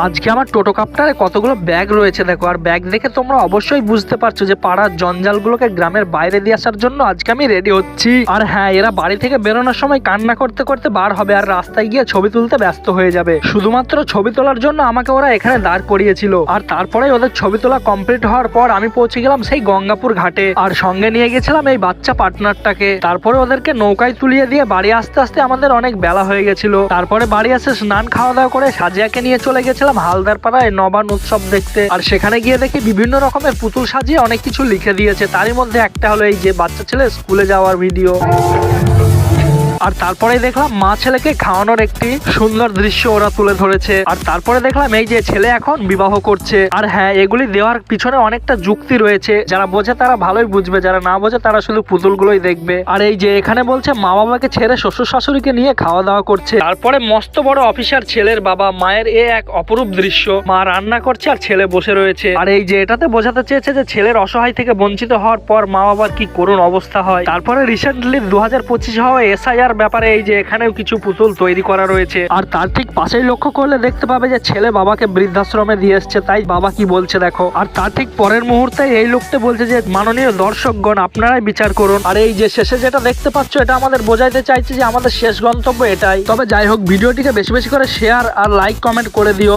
আজকে আমার টোটো কাপ্টারে কতগুলো ব্যাগ রয়েছে দেখো। আর ব্যাগ দেখে তোমরা অবশ্যই বুঝতে পারছো যে পাড়ার জঞ্জালগুলোকে গ্রামের বাইরে দিয়ে আসার জন্য আজকে আমি রেডি হচ্ছি। আর হ্যাঁ, এরা বাড়ি থেকে বেরোনোর সময় কান্না করতে করতে বার হবে আর রাস্তায় গিয়ে ছবি তুলতে ব্যস্ত হয়ে যাবে। শুধুমাত্র ছবি তোলার জন্য আমাকে ওরা এখানে দাঁড় করিয়েছিল। আর তারপরে ওদের ছবি তোলা কমপ্লিট হওয়ার পর আমি পৌঁছে গেলাম সেই গঙ্গাপুর ঘাটে। আর সঙ্গে নিয়ে গেছিলাম এই বাচ্চা পার্টনারটাকে। তারপরে ওদেরকে নৌকায় তুলিয়ে দিয়ে বাড়ি আসতে আসতে আমাদের অনেক বেলা হয়ে গেছিল। তারপরে বাড়ি আসে স্নান খাওয়া দাওয়া করে সাজিয়াকে নিয়ে চলে গেছিলাম হালদার পাড়ায় নবান উৎসব দেখতে। আর সেখানে গিয়ে দেখি বিভিন্ন রকমের পুতুল সাজিয়ে অনেক কিছু লিখে দিয়েছে। তারই মধ্যে একটা হলো এই যে বাচ্চা ছেলে স্কুলে যাওয়ার ভিডিও। আর তারপরে দেখলাম মা ছেলেকে খাওয়ানোর একটি সুন্দর দৃশ্য ওরা তুলে ধরেছে। আর তারপরে দেখলাম এই যে ছেলে এখন বিবাহ করছে। আর হ্যাঁ, এগুলি দেওয়ার পিছনে অনেকটা যুক্তি রয়েছে। যারা বোঝে তারা ভালোই বুঝবে, যারা না বোঝে তারা শুধু পুতুলগুলোই দেখবে। আর এই যে এখানে বলছে মা বাবাকে ছেড়ে শ্বশুর শাশুড়িকে নিয়ে খাওয়া দাওয়া করছে। তারপরে মস্ত বড় অফিসার ছেলের বাবা মায়ের এক অপরূপ দৃশ্য। মা রান্না করছে আর ছেলে বসে রয়েছে। আর এই যে এটাতে বোঝাতে চেয়েছে যে ছেলের অসহায় থেকে বঞ্চিত হওয়ার পর মা বাবার কি করুণ অবস্থা হয়। তারপরে রিসেন্টলি 2025 হওয়া SIR ব্যাপারে এই যে এখানেও কিছু পুতুল তৈরি করা রয়েছে। আর তার ঠিক পাশেই লক্ষ্য করলে দেখতে পাবে যে ছেলে বাবাকে বৃদ্ধাশ্রমে দিয়ে এসছে, তাই বাবা কি বলছে দেখো। আর তার ঠিক পরের মুহূর্তে এই লোকটা বলছে যে মাননীয় দর্শকগণ আপনারাই বিচার করুন। আর এই যে শেষে যেটা দেখতে পাচ্ছ এটা আমাদের বোঝাইতে চাইছে যে আমাদের শেষ গন্তব্য এটাই। তবে যাই হোক, ভিডিওটিকে বেশি বেশি করে শেয়ার আর লাইক কমেন্ট করে দিও।